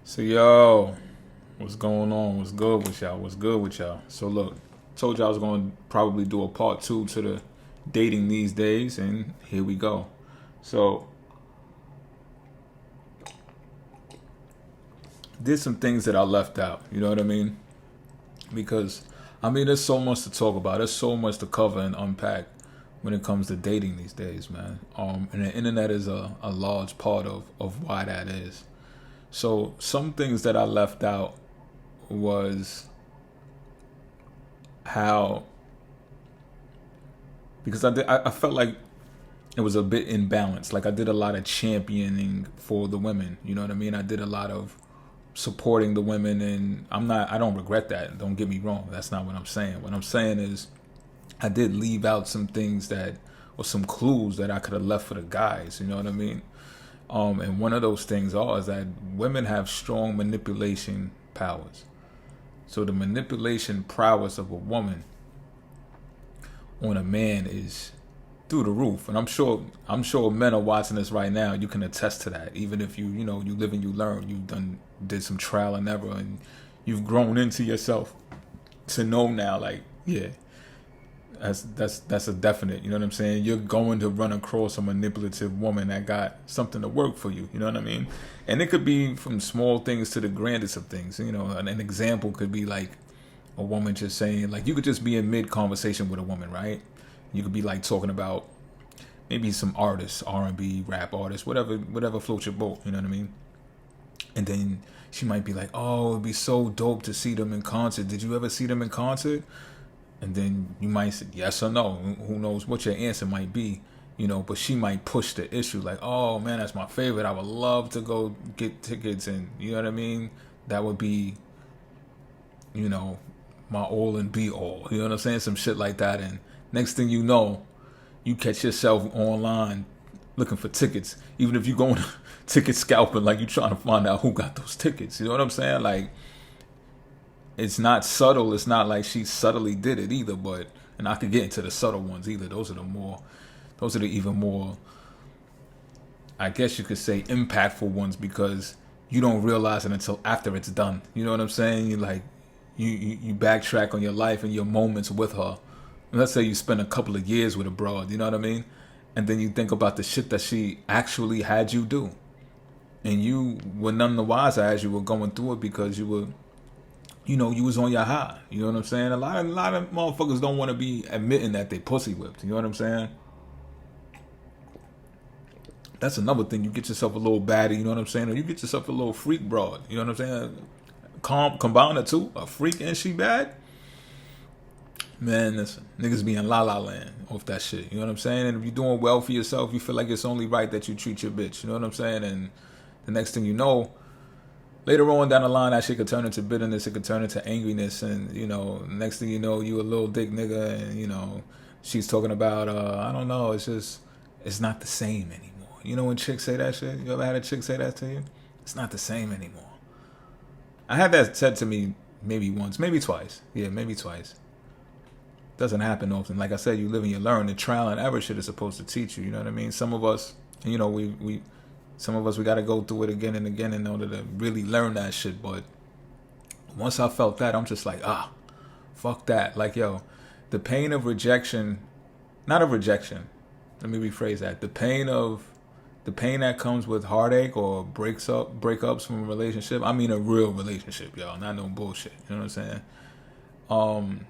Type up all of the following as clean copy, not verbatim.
So yo, what's going on? What's good with y'all? What's good with y'all? So look, told you I was going to probably do a part two to the dating these days, and here we go. So did some things that I left out. You know what I mean? Because I mean, there's so much to talk about. There's so much to cover and unpack when it comes to dating these days, man. And the internet is a large part of why that is. So some things that I left out was how because I felt like it was a bit imbalanced. Like I did a lot of championing for the women. You know what I mean? I did a lot of supporting the women, and I don't regret that. Don't get me wrong. That's not what I'm saying. What I'm saying is I did leave out some things that or some clues that I could have left for the guys. You know what I mean? And one of those things is that women have strong manipulation powers. So the manipulation prowess of a woman on a man is through the roof. And I'm sure men are watching this right now. You can attest to that. Even if you live and you learn, did some trial and error, and you've grown into yourself to know now, like, yeah, that's a definite. You know what I'm saying? You're going to run across a manipulative woman that got something to work for you. You know what I mean? And it could be from small things to the grandest of things. You know, an example could be like a woman just saying, like, you could just be in mid conversation with a woman, right? You could be like talking about maybe some artists, R&B, rap artists, whatever floats your boat. You know what I mean? And then she might be like, "Oh, it'd be so dope to see them in concert. Did you ever see them in concert?" And then you might say yes or no. Who knows what your answer might be, but she might push the issue like, "Oh man, that's my favorite. I would love to go get tickets." And you know what I mean? That would be, my all and be all. You know what I'm saying? Some shit like that. And next thing you know, you catch yourself online looking for tickets. Even if you going ticket scalping, like you trying to find out who got those tickets. You know what I'm saying? Like, it's not subtle. It's not like she subtly did it either. And I could get into the subtle ones either. Those are the even more, I guess you could say, impactful ones, because you don't realize it until after it's done. You know what I'm saying? You like, you backtrack on your life and your moments with her. Let's say you spend a couple of years with a broad. You know what I mean? And then you think about the shit that she actually had you do, and you were none the wiser as you were going through it, because you were, you was on your high. You know what I'm saying? A lot of motherfuckers don't want to be admitting that they pussy whipped. You know what I'm saying? That's another thing. You get yourself a little baddie. You know what I'm saying? Or you get yourself a little freak broad. You know what I'm saying? Combine the two, a freak and she bad. Man, listen, niggas be in la la land off that shit. You know what I'm saying? And if you're doing well for yourself, you feel like it's only right that you treat your bitch. You know what I'm saying? And the next thing you know, later on down the line, that shit could turn into bitterness. It could turn into angriness. And, next thing you know, you a little dick nigga. And, she's talking about, I don't know, it's not the same anymore. You know when chicks say that shit? You ever had a chick say that to you? It's not the same anymore. I had that said to me maybe once, maybe twice. Yeah, maybe twice. Doesn't happen often. Like I said, you live and you learn. The trial and error shit is supposed to teach you. You know what I mean? Some of us, some of us, we got to go through it again and again in order to really learn that shit. But once I felt that, I'm just like, fuck that. Like, yo, the pain of rejection, not of rejection. Let me rephrase that. The pain that comes with heartache or breakups from a relationship. I mean a real relationship, y'all, not no bullshit. You know what I'm saying?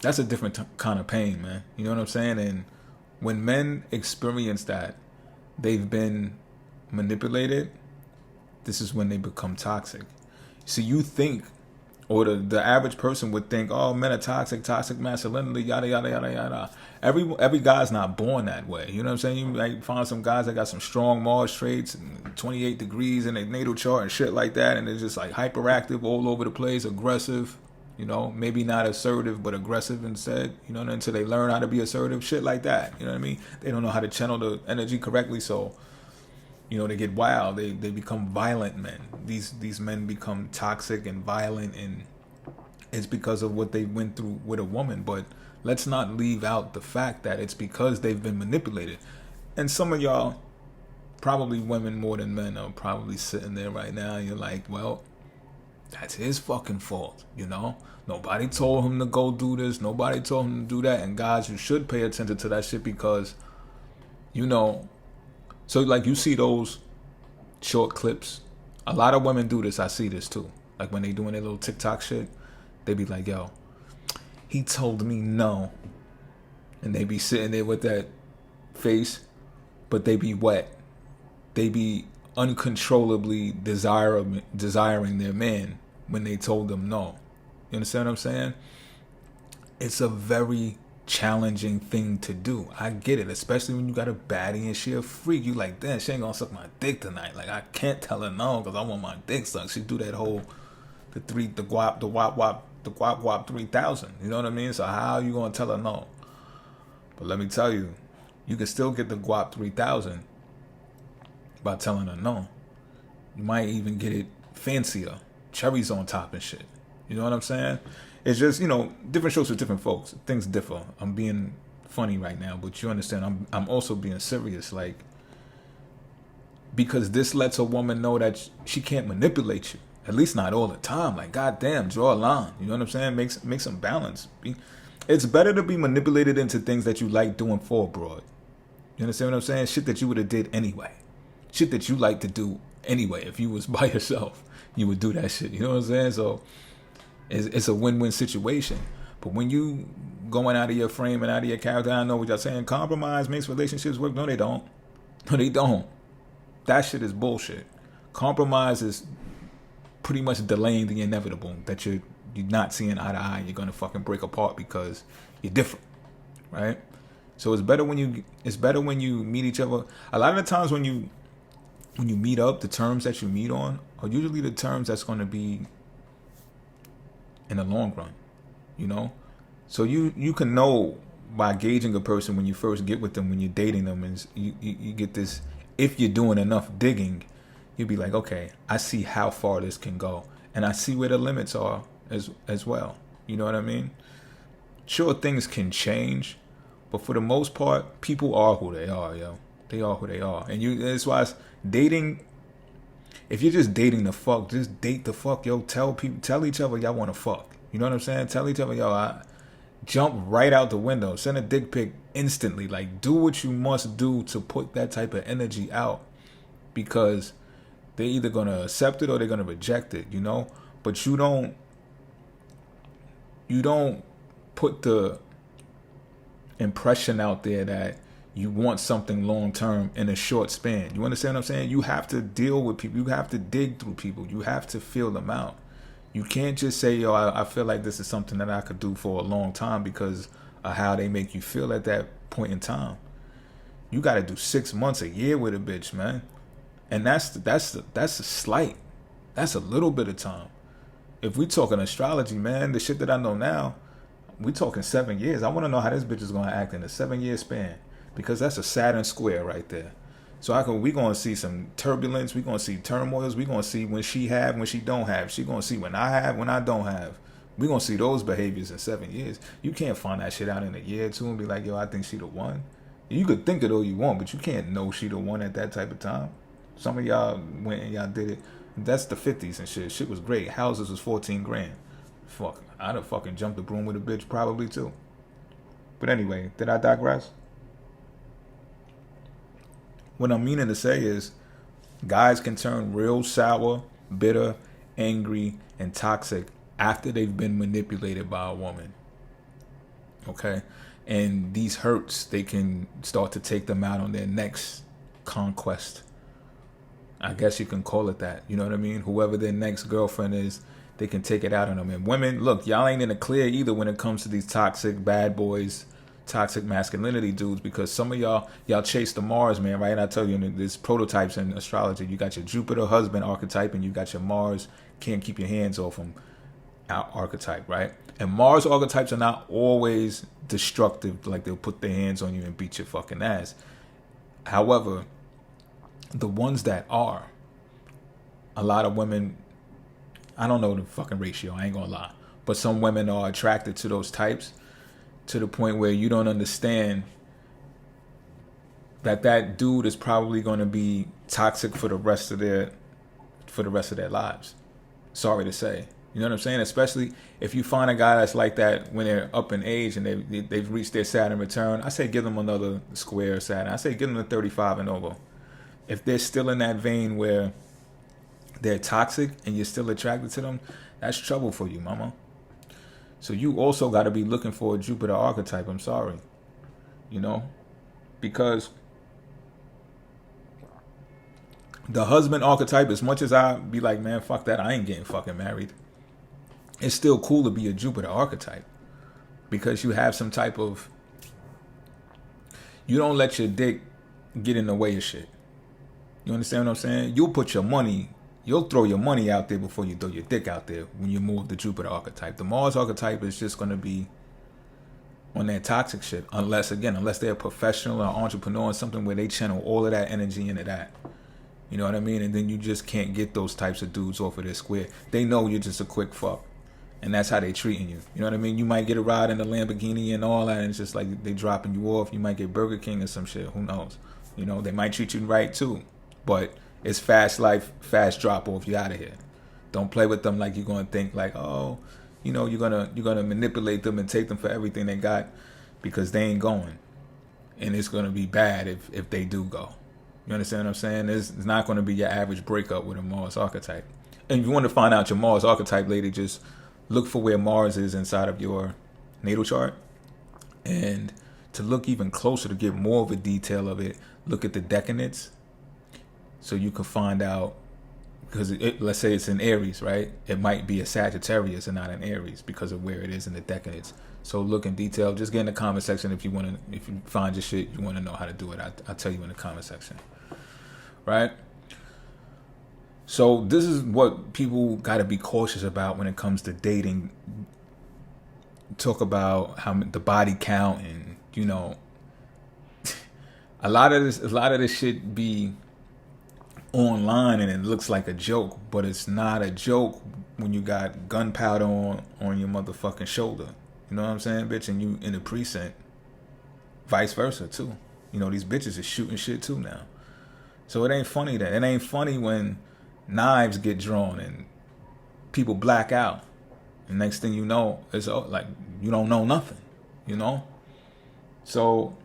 That's a different kind of pain, man. You know what I'm saying? And when men experience that, they've been manipulated. This is when they become toxic. So you think, or the average person would think, oh, men are toxic masculinity, yada yada yada yada. Every guy's not born that way. You know what I'm saying? You might find some guys that got some strong Mars traits and 28 degrees in their natal chart and shit like that, and they're just like hyperactive all over the place, aggressive. Maybe not assertive, but aggressive instead. Until they learn how to be assertive, shit like that. You know what I mean? They don't know how to channel the energy correctly, so they get wild. They become violent men. These men become toxic and violent, and it's because of what they went through with a woman. But let's not leave out the fact that it's because they've been manipulated. And some of y'all probably women more than men are probably sitting there right now. And you're like, well, that's his fucking fault, you know? Nobody told him to go do this. Nobody told him to do that. And guys, you should pay attention to that shit because, you know, so like you see those short clips. A lot of women do this. I see this too. Like when they doing their little TikTok shit, they be like, yo, he told me no. And they be sitting there with that face, but they be wet. They be uncontrollably desiring their man when they told them no. You understand what I'm saying? It's a very challenging thing to do. I get it, especially when you got a baddie and she a freak. You like, damn, she ain't gonna suck my dick tonight. Like, I can't tell her no because I want my dick sucked. She do that whole the guap 3000. You know what I mean? So how you gonna tell her no? But let me tell you, you can still get the guap 3000 by telling her no. You might even get it fancier, cherries on top and shit. You know what I'm saying? It's just, you know, different shows for different folks. Things differ. I'm being funny right now, but you understand, I'm also being serious. Like, because this lets a woman know that she can't manipulate you. At least not all the time. Like, goddamn, draw a line. You know what I'm saying? Make some balance. It's better to be manipulated into things that you like doing for abroad. You understand what I'm saying? Shit that you would have did anyway. Shit that you like to do anyway. If you was by yourself, you would do that shit. You know what I'm saying? So it's a win-win situation. But when you going out of your frame and out of your character, I know what y'all saying. Compromise makes relationships work. No, they don't. No, they don't. That shit is bullshit. Compromise is pretty much delaying the inevitable that you're not seeing eye to eye. You're gonna fucking break apart because you're different, right? So it's better when you meet each other. A lot of the times when you meet up, the terms that you meet on are usually the terms that's going to be in the long run, you know? So you can know by gauging a person when you first get with them, when you're dating them, and you get this, if you're doing enough digging, you'll be like, okay, I see how far this can go. And I see where the limits are as well. You know what I mean? Sure, things can change, but for the most part, people are who they are, yo. They are who they are. And that's why dating, if you're just dating the fuck, just date the fuck, yo. Tell each other y'all want to fuck. You know what I'm saying? Tell each other, yo, I jump right out the window. Send a dick pic instantly. Like, do what you must do to put that type of energy out, because they're either going to accept it or they're going to reject it, you know? But you don't put the impression out there that you want something long term in a short span. You understand what I'm saying? You have to deal with people. You have to dig through people. You have to feel them out. You can't just say, yo, I feel like this is something that I could do for a long time because of how they make you feel at that point in time. You got to do 6 months, a year with a bitch, man. And that's a slight. That's a little bit of time. If we talking astrology, man, the shit that I know now, we talking 7 years. I want to know how this bitch is going to act in a 7-year span, because that's a Saturn square right there. So we going to see some turbulence. We going to see turmoils. We going to see when she have, when she don't have. She going to see when I have, when I don't have. We going to see those behaviors in 7 years. You can't find that shit out in a year or two and be like, yo, I think she the one. You could think it all you want, but you can't know she the one at that type of time. Some of y'all went and y'all did it. That's the 50s and shit. Shit was great. Houses was 14 grand. Fuck, I'd have fucking jumped the broom with a bitch probably too. But anyway, did I digress? What I'm meaning to say is, guys can turn real sour, bitter, angry, and toxic after they've been manipulated by a woman. Okay? And these hurts, they can start to take them out on their next conquest. I guess you can call it that. You know what I mean? Whoever their next girlfriend is, they can take it out on them. And women, look, y'all ain't in the clear either when it comes to these toxic bad boys, toxic masculinity dudes, because some of y'all chase the Mars, man, right? And I tell you, there's prototypes in astrology. You got your Jupiter husband archetype, and you got your Mars can't keep your hands off him archetype, right? And Mars archetypes are not always destructive, like they'll put their hands on you and beat your fucking ass. However, the ones that are, a lot of women, I don't know the fucking ratio, I ain't gonna lie, but some women are attracted to those types to the point where you don't understand that dude is probably going to be toxic for the rest of their lives. Sorry to say. You know what I'm saying? Especially if you find a guy that's like that when they're up in age and they've reached their Saturn return. I say give them another square Saturn. I say give them a 35 and over. If they're still in that vein where they're toxic and you're still attracted to them, that's trouble for you, mama. So you also got to be looking for a Jupiter archetype. I'm sorry. You know? Because the husband archetype, as much as I be like, man, fuck that, I ain't getting fucking married, it's still cool to be a Jupiter archetype. Because you have some type of, you don't let your dick get in the way of shit. You understand what I'm saying? You'll throw your money out there before you throw your dick out there when you move the Jupiter archetype. The Mars archetype is just going to be on that toxic shit. Unless they're a professional or entrepreneur or something where they channel all of that energy into that. You know what I mean? And then you just can't get those types of dudes off of their square. They know you're just a quick fuck. And that's how they treating you. You know what I mean? You might get a ride in the Lamborghini and all that, and it's just like they dropping you off. You might get Burger King or some shit. Who knows? You know, they might treat you right too. But it's fast life, fast drop off. You out of here. Don't play with them like you're gonna think like, oh, you know, you're gonna manipulate them and take them for everything they got, because they ain't going, and it's gonna be bad if they do go. You understand what I'm saying? It's not gonna be your average breakup with a Mars archetype. And if you want to find out your Mars archetype, lady, just look for where Mars is inside of your natal chart, and to look even closer to get more of a detail of it, look at the decanates. So you can find out, because let's say it's in Aries, right? It might be a Sagittarius and not an Aries because of where it is in the decanates. So look in detail. Just get in the comment section if you find your shit, you want to know how to do it. I'll tell you in the comment section, right? So this is what people got to be cautious about when it comes to dating. Talk about how the body count, and you know, a lot of this shit be online and it looks like a joke, but it's not a joke when you got gunpowder on your motherfucking shoulder. You know what I'm saying, bitch? And you in the precinct. Vice versa too. You know, these bitches are shooting shit too now. So it ain't funny then. It ain't funny when knives get drawn and people black out. And next thing you know, it's like you don't know nothing. You know? So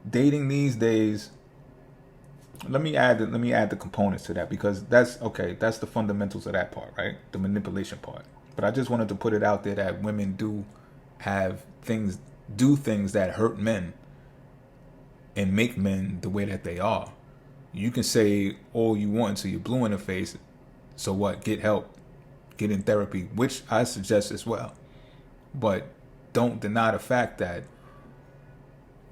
dating these days, let me add the components to that, because that's the fundamentals of that part, right? The manipulation part. But I just wanted to put it out there that women do things that hurt men and make men the way that they are. You can say all you want until you're blue in the face. So what? Get help. Get in therapy, which I suggest as well. But don't deny the fact that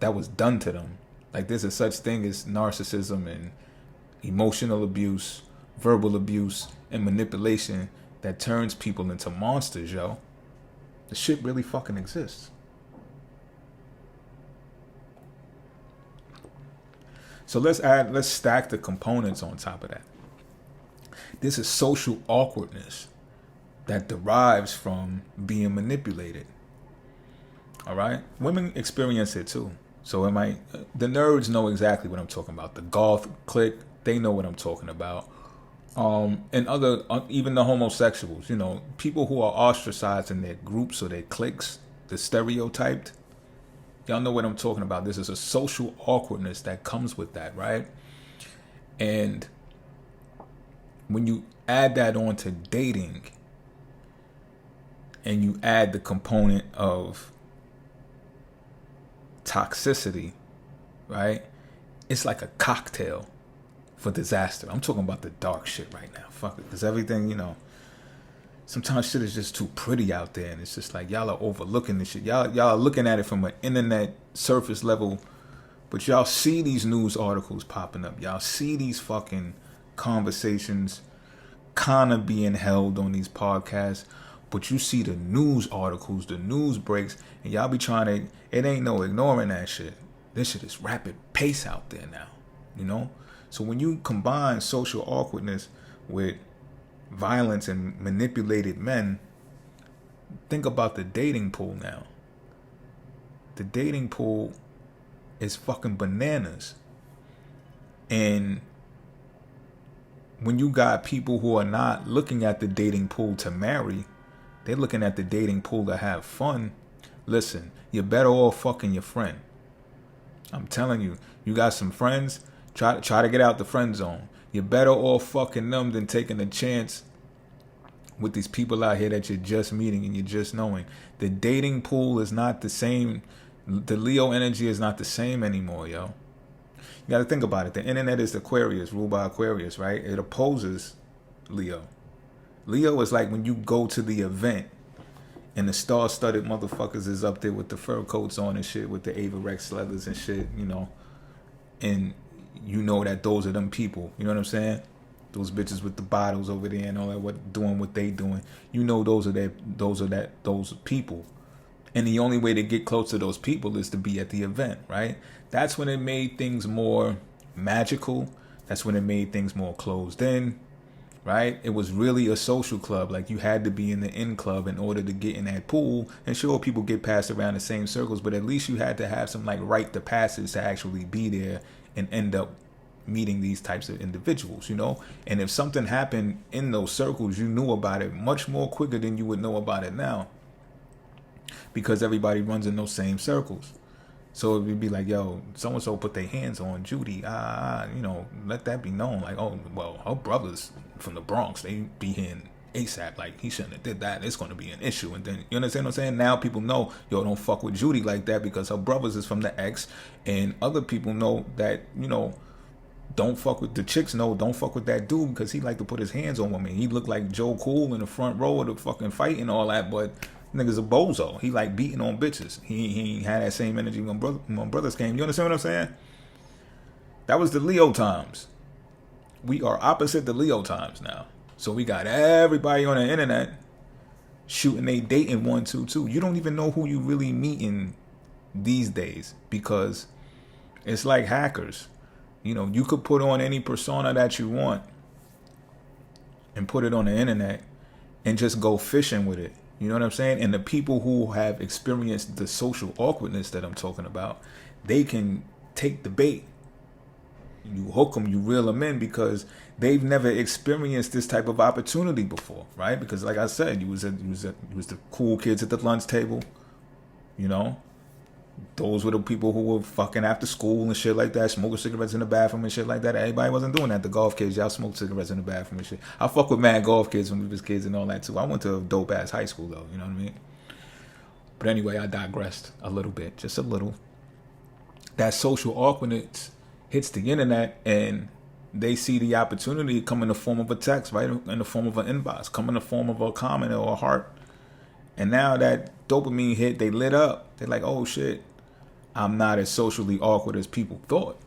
was done to them. Like, there's a such thing as narcissism and emotional abuse, verbal abuse, and manipulation that turns people into monsters, yo. The shit really fucking exists. So let's stack the components on top of that. This is social awkwardness that derives from being manipulated. All right? Women experience it too. So the nerds know exactly what I'm talking about. The goth clique, they know what I'm talking about. And even the homosexuals, you know, people who are ostracized in their groups or their cliques, the stereotyped. Y'all know what I'm talking about. This is a social awkwardness that comes with that, right? And when you add that on to dating, and you add the component of toxicity, right? It's like a cocktail for disaster. I'm talking about the dark shit right now. Fuck it. Because everything, you know, sometimes shit is just too pretty out there, and it's just like y'all are overlooking this shit. Y'all are looking at it from an internet surface level, but y'all see these news articles popping up. Y'all see these fucking conversations kind of being held on these podcasts, but you see the news articles, the news breaks, and y'all be trying to, it ain't no ignoring that shit. This shit is rapid pace out there now, you know? So when you combine social awkwardness with violence and manipulated men, think about the dating pool now. The dating pool is fucking bananas. And when you got people who are not looking at the dating pool to marry, they're looking at the dating pool to have fun. Listen, you're better off fucking your friend. I'm telling you, you got some friends, try to get out the friend zone. You're better off fucking them than taking a chance with these people out here that you're just meeting and you're just knowing. The dating pool is not the same. The Leo energy is not the same anymore, yo. You got to think about it. The internet is Aquarius, ruled by Aquarius, right? It opposes Leo. Leo is like when you go to the event and the star-studded motherfuckers is up there with the fur coats on and shit, with the Averex leathers and shit, you know, and you know that those are them people. You know what I'm saying? Those bitches with the bottles over there and all that, doing what they doing. You know those are people. And the only way to get close to those people is to be at the event, right? That's when it made things more magical. That's when it made things more closed in, right? It was really a social club. Like, you had to be in the in club in order to get in that pool. And sure, people get passed around the same circles, but at least you had to have some like rite to passage to actually be there and end up meeting these types of individuals, you know? And if something happened in those circles, you knew about it much more quicker than you would know about it now, because everybody runs in those same circles. So it would be like, yo, so-and-so put their hands on Judy. You know, let that be known. Like, oh, well, her brothers from the Bronx, they be here in ASAP. Like, he shouldn't have did that. It's going to be an issue. And then, you understand what I'm saying? Now people know, yo, don't fuck with Judy like that because her brothers is from the X. And other people know that, you know, don't fuck with the chicks. No, don't fuck with that dude because he like to put his hands on women. He looked like Joe Cool in the front row of the fucking fight and all that, but nigga's a bozo. He like beating on bitches. He had that same energy when brothers came. You understand what I'm saying? That was the Leo times. We are opposite the Leo times now. So we got everybody on the internet shooting they dating 122. You don't even know who you really meeting these days because it's like hackers. You know, you could put on any persona that you want and put it on the internet and just go fishing with it. You know what I'm saying? And the people who have experienced the social awkwardness that I'm talking about, they can take the bait. You hook them, you reel them in because they've never experienced this type of opportunity before, right? Because like I said, you was the cool kids at the lunch table, you know? Those were the people who were fucking after school and shit like that, smoking cigarettes in the bathroom and shit like that. Everybody wasn't doing that. The golf kids, y'all smoked cigarettes in the bathroom and shit. I fuck with mad golf kids when we was kids and all that too. I went to a dope ass high school though, you know what I mean? But anyway, I digressed a little bit, just a little. That social awkwardness hits the internet and they see the opportunity come in the form of a text, right? In the form of an inbox, come in the form of a comment or a heart. And now that dopamine hit, they lit up. They're like, oh shit, I'm not as socially awkward as people thought.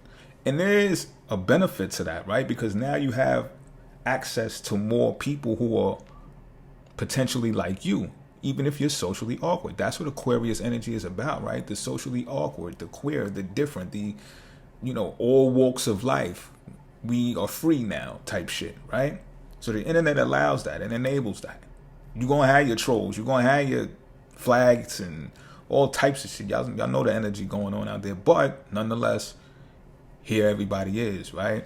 And there is a benefit to that, right? Because now you have access to more people who are potentially like you, even if you're socially awkward. That's what Aquarius energy is about, right? The socially awkward, the queer, the different, the, you know, all walks of life. We are free now type shit, right? So the internet allows that and enables that. You're going to have your trolls. You're going to have your flags and all types of shit. Y'all know the energy going on out there. But nonetheless, here everybody is, right?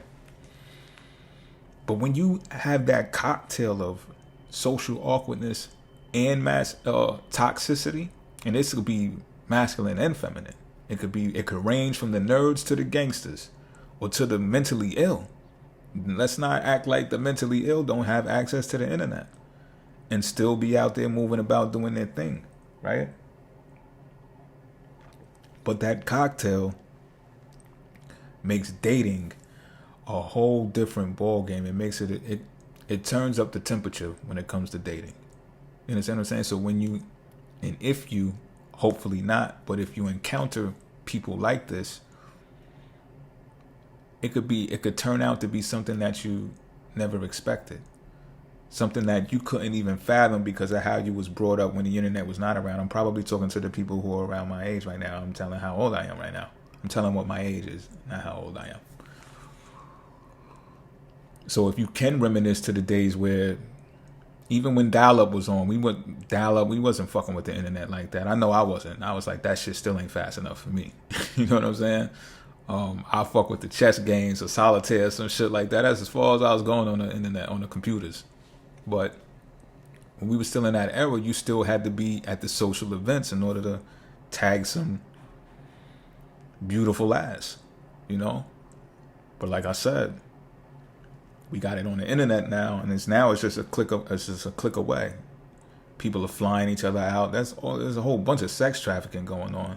But when you have that cocktail of social awkwardness and mass toxicity, and this could be masculine and feminine. It could range from the nerds to the gangsters or to the mentally ill. Let's not act like the mentally ill don't have access to the internet and still be out there moving about doing their thing, right? But that cocktail makes dating a whole different ball game. It makes it turns up the temperature when it comes to dating. You understand what I'm saying? So when you, and if you, hopefully not, but if you encounter people like this, it could turn out to be something that you never expected. Something that you couldn't even fathom because of how you was brought up when the internet was not around. I'm probably talking to the people who are around my age right now. I'm telling how old I am right now. I'm telling what my age is, not how old I am. So if you can reminisce to the days where Even when dial-up was on, we went dial-up. We wasn't fucking with the internet like that. I know I wasn't. I was like, that shit still ain't fast enough for me. You know what I'm saying? I fuck with the chess games or solitaire, some shit like that. That's as far as I was going on the internet, on the computers. But when we were still in that era, you still had to be at the social events in order to tag some beautiful ass, you know? But like I said, we got it on the internet now, and it's just a click away. People are flying each other out. There's a whole bunch of sex trafficking going on.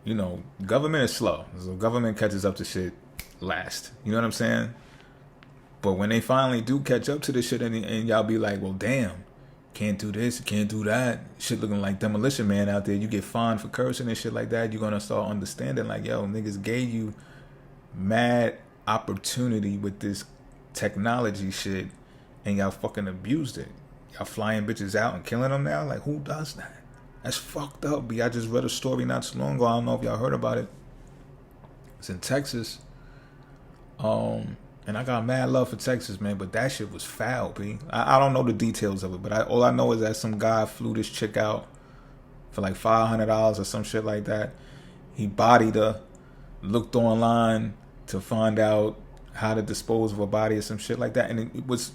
You know, government is slow. So government catches up to shit last. You know what I'm saying? But when they finally do catch up to this shit, and y'all be like, well, damn, can't do this, can't do that. Shit looking like Demolition Man out there. You get fined for cursing and shit like that. You're going to start understanding like, yo, niggas gave you mad opportunity with this technology shit, and y'all fucking abused it. Y'all flying bitches out and killing them now? Like, who does that? That's fucked up, B. I just read a story not too long ago. I don't know if y'all heard about it. It's in Texas. And I got mad love for Texas, man, but that shit was foul, B. I don't know the details of it, but all I know is that some guy flew this chick out for like $500 or some shit like that. He bodied her, looked online to find out how to dispose of a body or some shit like that. And it was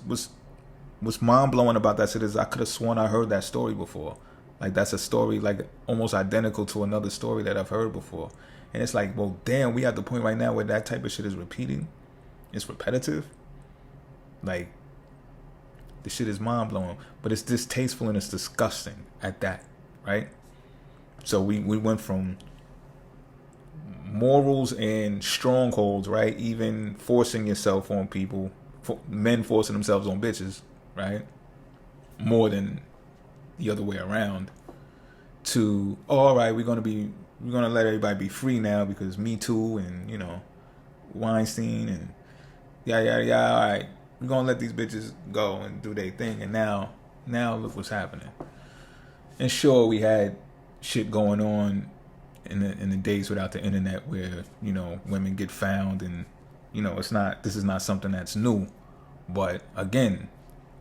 mind-blowing about that shit is I could have sworn I heard that story before. Like, that's a story, like, almost identical to another story that I've heard before. And it's like, well, damn, we at the point right now where that type of shit is repeating. It's repetitive. Like, the shit is mind-blowing. But it's distasteful and it's disgusting at that, right? So we went from morals and strongholds, right? Even forcing yourself on people, men forcing themselves on bitches, right? More than the other way around. To, oh, all right, we're gonna let everybody be free now because Me Too and, you know, Weinstein and yada. All right, we're gonna let these bitches go and do their thing. And now look what's happening. And sure, we had shit going on in the days without the internet where, you know, women get found, and, you know, this is not something that's new. But again,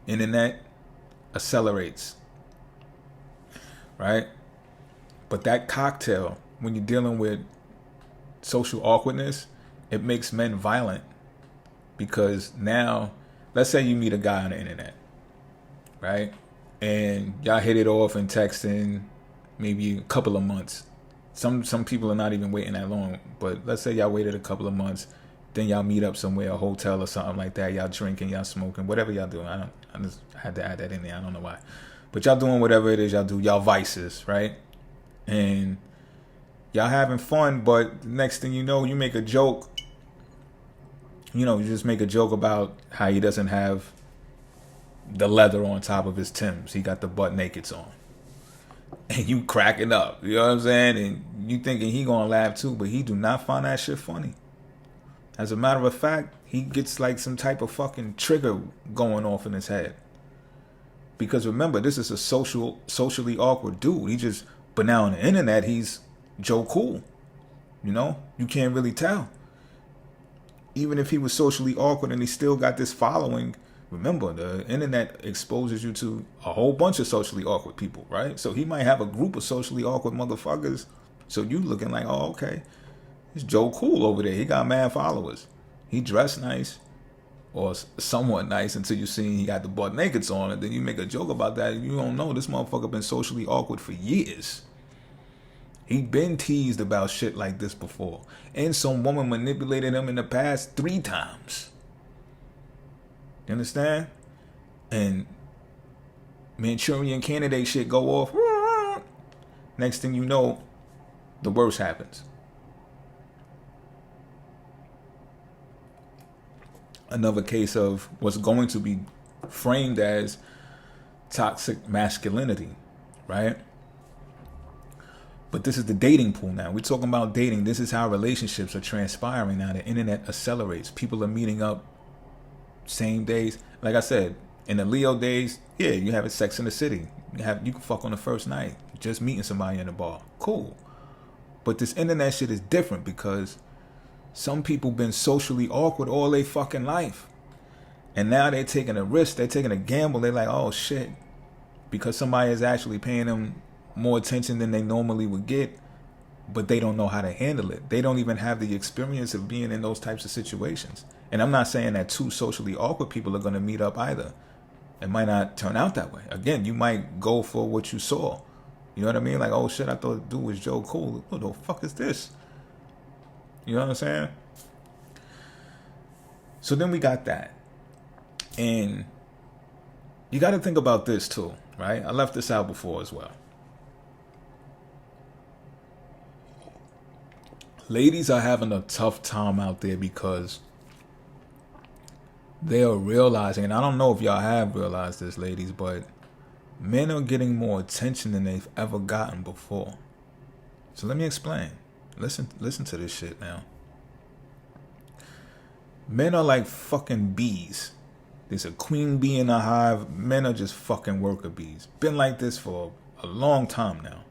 internet accelerates, right? But that cocktail, when you're dealing with social awkwardness, it makes men violent. Because now, let's say you meet a guy on the internet, right? And y'all hit it off and texting maybe a couple of months. Some people are not even waiting that long. But let's say y'all waited a couple of months. Then y'all meet up somewhere, a hotel or something like that. Y'all drinking, y'all smoking, whatever y'all doing. I just had to add that in there. I don't know why. But y'all doing whatever it is y'all do. Y'all vices, right? And y'all having fun, but the next thing you know, you make a joke. You know, you just make a joke about how he doesn't have the leather on top of his Timbs. He got the butt nakeds on. And you cracking up. You know what I'm saying? And you thinking he gonna laugh too, but he do not find that shit funny. As a matter of fact, he gets like some type of fucking trigger going off in his head. Because remember, this is a socially awkward dude. But now on the internet, he's Joe Cool. You know? You can't really tell. Even if he was socially awkward and he still got this following, remember, the internet exposes you to a whole bunch of socially awkward people, right? So he might have a group of socially awkward motherfuckers. So you looking like, oh, okay, it's Joe Cool over there. He got mad followers. He dressed nice, or somewhat nice, until you see he got the butt nakeds on, and then you make a joke about that. And you don't know this motherfucker been socially awkward for years. He been teased about shit like this before. And some woman manipulated him in the past 3 times. You understand? And Manchurian Candidate shit go off. Next thing you know, the worst happens. Another case of what's going to be framed as toxic masculinity, right? But this is the dating pool now. We're talking about dating. This is how relationships are transpiring now. The internet accelerates. People are meeting up same days. Like I said, in the Leo days, yeah, you have Sex in the City. You can fuck on the first night. Just meeting somebody in the bar. Cool. But this internet shit is different because some people been socially awkward all their fucking life. And now they're taking a risk. They're taking a gamble. They're like, oh shit, because somebody is actually paying them more attention than they normally would get, but they don't know how to handle it. They don't even have the experience of being in those types of situations. And I'm not saying that two socially awkward people are going to meet up either. It might not turn out that way. Again, you might go for what you saw. You know what I mean? Like, oh shit, I thought the dude was Joe Cool. What the fuck is this? You know what I'm saying? So then we got that. And you got to think about this too, right? I left this out before as well. Ladies are having a tough time out there because they are realizing, and I don't know if y'all have realized this, ladies, but men are getting more attention than they've ever gotten before. So let me explain. Listen to this shit now. Men are like fucking bees. There's a queen bee in a hive. Men are just fucking worker bees. Been like this for a long time now,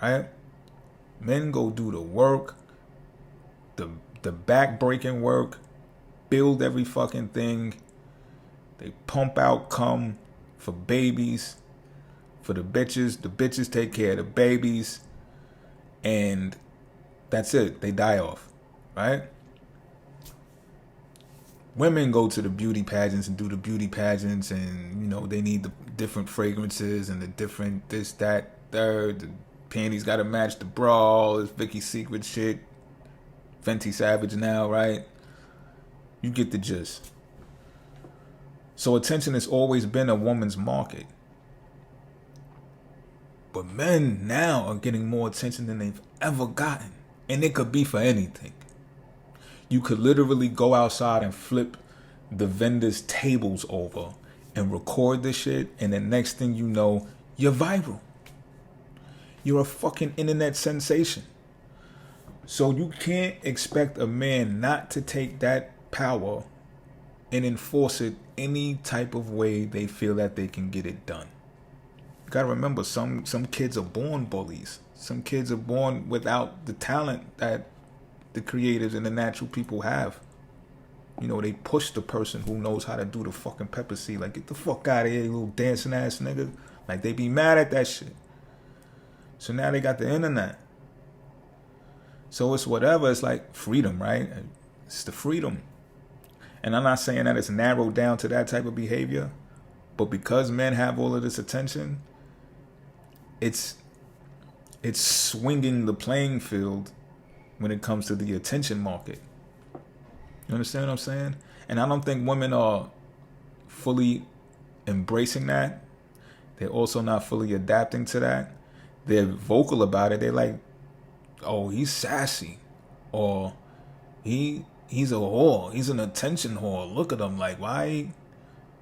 right? Men go do the work, the back-breaking work, build every fucking thing. They pump out cum for babies, for the bitches. The bitches take care of the babies, and that's it. They die off, right? Women go to the beauty pageants and do the beauty pageants, and, you know, they need the different fragrances and the different this, that, third. The panties got to match the bra, all this Vicky's Secret shit. Fenty Savage now, right? You get the gist. So attention has always been a woman's market. But men now are getting more attention than they've ever gotten. And it could be for anything. You could literally go outside and flip the vendors' tables over and record this shit, and the next thing you know, you're viral. You're a fucking internet sensation. So you can't expect a man not to take that power and enforce it any type of way they feel that they can get it done. You gotta remember, some kids are born bullies. Some kids are born without the talent that the creatives and the natural people have. You know, they push the person who knows how to do the fucking pepper seed. Like, get the fuck out of here, you little dancing ass nigga. Like, they be mad at that shit. So now they got the internet. So it's whatever. It's like freedom, right? It's the freedom. And I'm not saying that it's narrowed down to that type of behavior, but because men have all of this attention, it's swinging the playing field when it comes to the attention market. You understand what I'm saying? And I don't think women are fully embracing that. They're also not fully adapting to that. They're vocal about it. They're like, oh, he's sassy, or he's a whore. He's an attention whore. Look at him. Like, why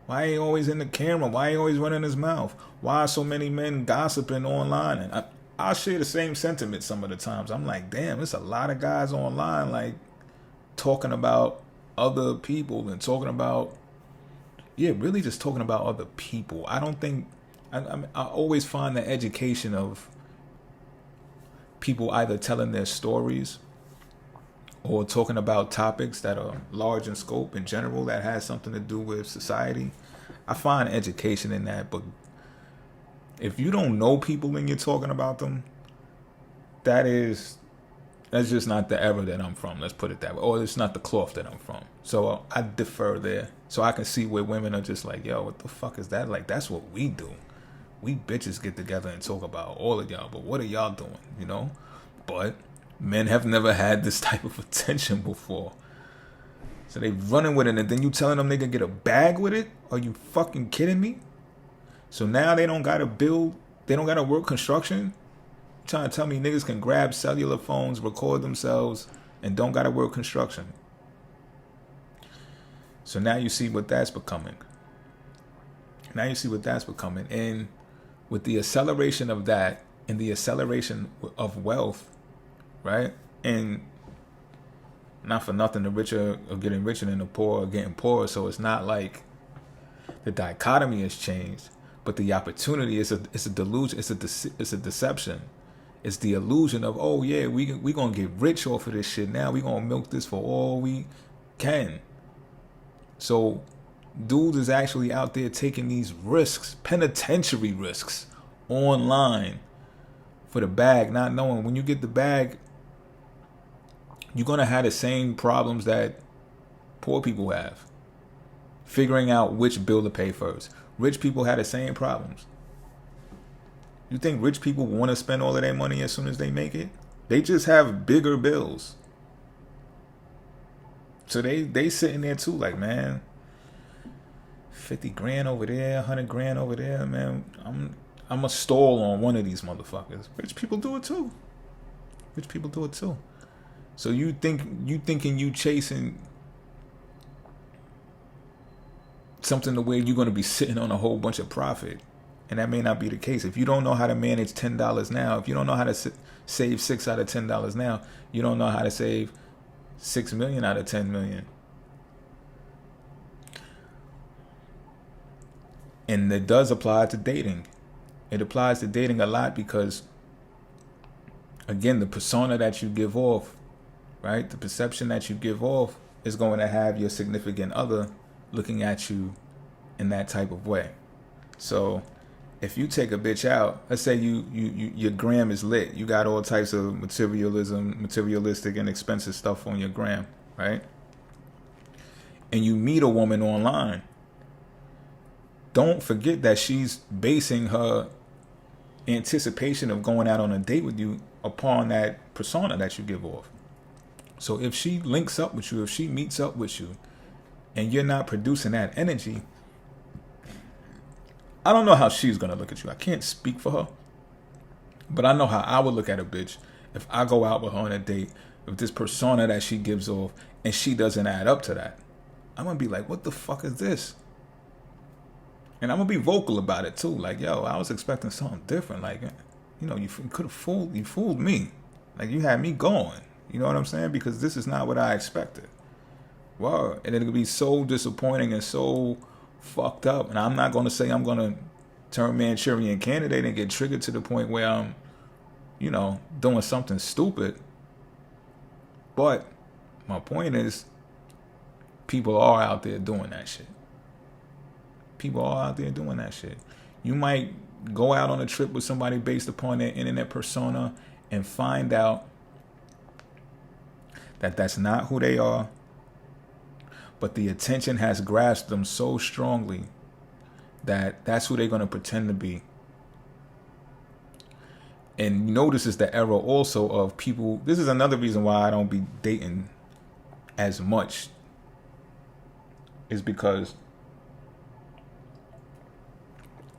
he always in the camera? Why he always running his mouth? Why are so many men gossiping online? And I share the same sentiment some of the times. I'm like, damn, there's a lot of guys online like talking about other people and talking about, really just talking about other people. I don't think, I always find the education of people either telling their stories or talking about topics that are large in scope in general that has something to do with society. I find education in that, but if you don't know people and you're talking about them, that's just not the era that I'm from. Let's put it that way. Or it's not the cloth that I'm from. So I defer there. So I can see where women are just like, yo, what the fuck is that? Like, that's what we do. We bitches get together and talk about all of y'all, but what are y'all doing, you know? But men have never had this type of attention before. So they running with it, and then you telling them they can get a bag with it? Are you fucking kidding me? So now they don't gotta build, they don't gotta work construction? You trying to tell me niggas can grab cellular phones, record themselves, and don't gotta work construction? So now you see what that's becoming. And with the acceleration of that and the acceleration of wealth, right? And not for nothing, the rich are getting richer and the poor are getting poorer. So it's not like the dichotomy has changed, but the opportunity is a delusion. It's a deception. It's the illusion of, oh yeah, we gonna get rich off of this shit now. We gonna milk this for all we can. So Dudes is actually out there taking these risks, penitentiary risks, online for the bag, not knowing when you get the bag, you're going to have the same problems that poor people have. Figuring out which bill to pay first. Rich people have the same problems. You think rich people want to spend all of their money as soon as they make it? They just have bigger bills. So they sitting there too like, man, 50 grand over there, 100 grand over there, man. I'm a stall on one of these motherfuckers. Rich people do it too. Rich people do it too. So you thinking you chasing something the way you're going to be sitting on a whole bunch of profit. And that may not be the case. If you don't know how to manage $10 now, if you don't know how to save $6 out of $10 now, you don't know how to save $6 million out of $10 million. And it does apply to dating. It applies to dating a lot because, again, the persona that you give off, right? The perception that you give off is going to have your significant other looking at you in that type of way. So if you take a bitch out, let's say your gram is lit, you got all types of materialistic and expensive stuff on your gram, right? And you meet a woman online, don't forget that she's basing her anticipation of going out on a date with you upon that persona that you give off. So if she links up with you, if she meets up with you, and you're not producing that energy, I don't know how she's going to look at you. I can't speak for her. But I know how I would look at a bitch if I go out with her on a date with this persona that she gives off and she doesn't add up to that. I'm going to be like, what the fuck is this? And I'm going to be vocal about it too. Like, yo, I was expecting something different. Like, you know, you could have fooled me. Like, you had me going. You know what I'm saying? Because this is not what I expected. Wow. And it'll be so disappointing and so fucked up. And I'm not going to say I'm going to turn Manchurian Candidate and get triggered to the point where I'm, you know, doing something stupid. But my point is, people are out there doing that shit. People are out there doing that shit. You might go out on a trip with somebody based upon their internet persona and find out that that's not who they are. But the attention has grasped them so strongly that that's who they're going to pretend to be. And you know, this is the era also of people. This is another reason why I don't be dating as much. Is because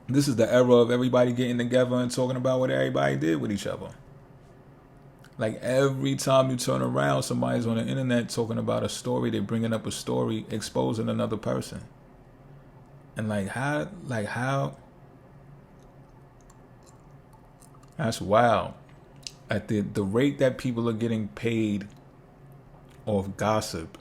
this is the era of everybody getting together and talking about what everybody did with each other. Like every time you turn around, somebody's on the internet talking about a story. They're bringing up a story, exposing another person. And how, that's wild. At the rate that people are getting paid off gossip.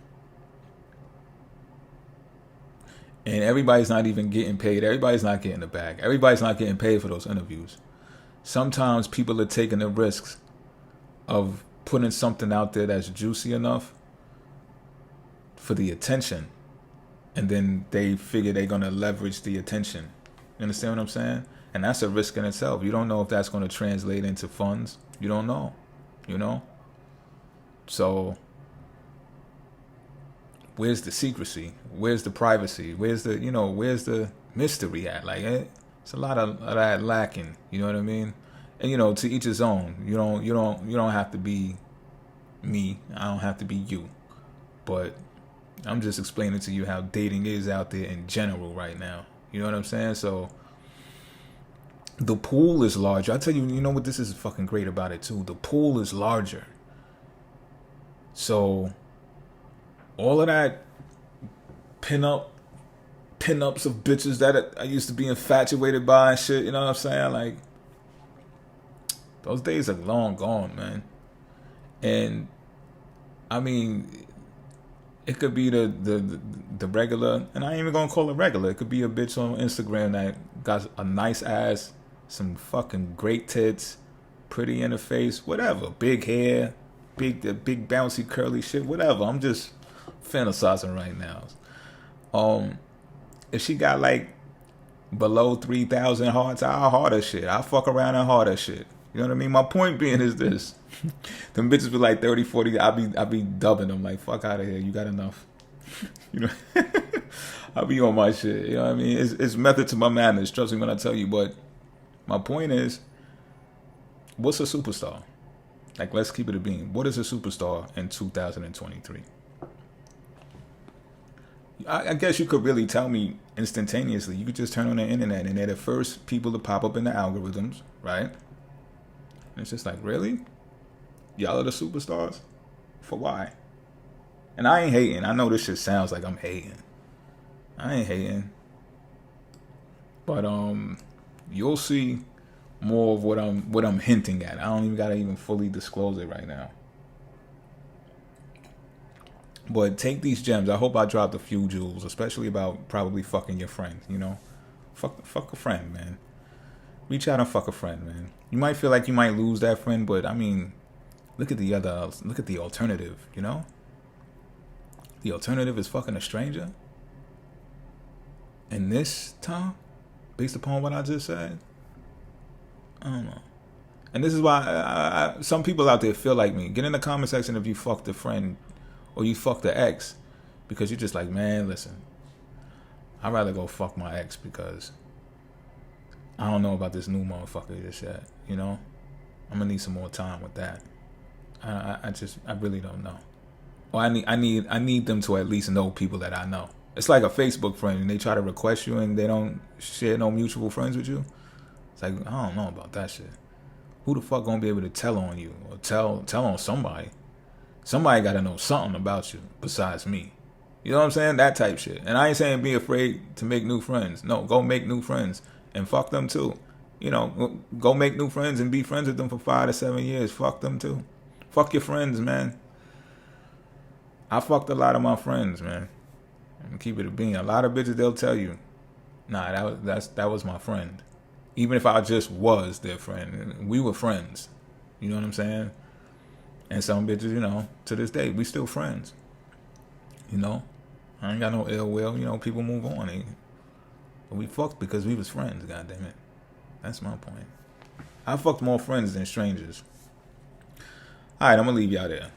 And everybody's not even getting paid. Everybody's not getting the bag. Everybody's not getting paid for those interviews. Sometimes people are taking the risks of putting something out there that's juicy enough for the attention. And then they figure they're going to leverage the attention. You understand what I'm saying? And that's a risk in itself. You don't know if that's going to translate into funds. You don't know. You know? So where's the secrecy? Where's the privacy? Where's the mystery at? Like, it's a lot of that lacking. You know what I mean? And to each his own. You don't have to be me. I don't have to be you. But I'm just explaining to you how dating is out there in general right now. You know what I'm saying? So the pool is larger. I tell you, you know what, this is fucking great about it too. The pool is larger. So all of that pinups of bitches that I used to be infatuated by and shit, you know what I'm saying? Like, those days are long gone, man. And I mean, it could be the regular, and I ain't even gonna call it regular. It could be a bitch on Instagram that got a nice ass, some fucking great tits, pretty in the face, whatever, big hair, big bouncy curly shit, whatever. I'm just fantasizing right now. If she got like below 3,000 hearts, I'll hard her shit. I'll fuck around and hard her shit. You know what I mean? My point being is this. Them bitches with like 30, 40, I be dubbing them like, fuck out of here. You got enough. You know? I'll be on my shit. You know what I mean? It's method to my madness. Trust me when I tell you. But my point is, what's a superstar? Like, let's keep it a beam. What is a superstar in 2023? I guess you could really tell me instantaneously. You could just turn on the internet and they're the first people to pop up in the algorithms, right? And it's just like, really? Y'all are the superstars? For why? And I ain't hating. I know this shit sounds like I'm hating. I ain't hating. But you'll see more of what I'm hinting at. I don't even gotta even fully disclose it right now. But take these gems. I hope I dropped a few jewels, especially about probably fucking your friend, you know? Fuck a friend, man. Reach out and fuck a friend, man. You might feel like you might lose that friend, but I mean, look at the alternative, you know? The alternative is fucking a stranger. And this time, based upon what I just said, I don't know. And this is why some people out there feel like me. Get in the comment section if you fucked a friend or you fucked the ex, because you're just like, man, listen, I'd rather go fuck my ex because I don't know about this new motherfucker just yet, you know? I'm gonna need some more time with that. I really don't know. Or I need them to at least know people that I know. It's like a Facebook friend and they try to request you and they don't share no mutual friends with you. It's like, I don't know about that shit. Who the fuck gonna be able to tell on you or tell on somebody? Somebody gotta know something about you besides me. You know what I'm saying? That type shit. And I ain't saying be afraid to make new friends. No, go make new friends and fuck them too. You know, go make new friends and be friends with them for 5 to 7 years. Fuck them too. Fuck your friends, man. I fucked a lot of my friends, man. I'm gonna keep it a bean. A lot of bitches, they'll tell you, nah, that was my friend. Even if I just was their friend, we were friends. You know what I'm saying? And some bitches, you know, to this day, we still friends. You know, I ain't got no ill will. You know, people move on. But we fucked because we was friends. God damn it, that's my point. I fucked more friends than strangers. All right, I'm gonna leave y'all there.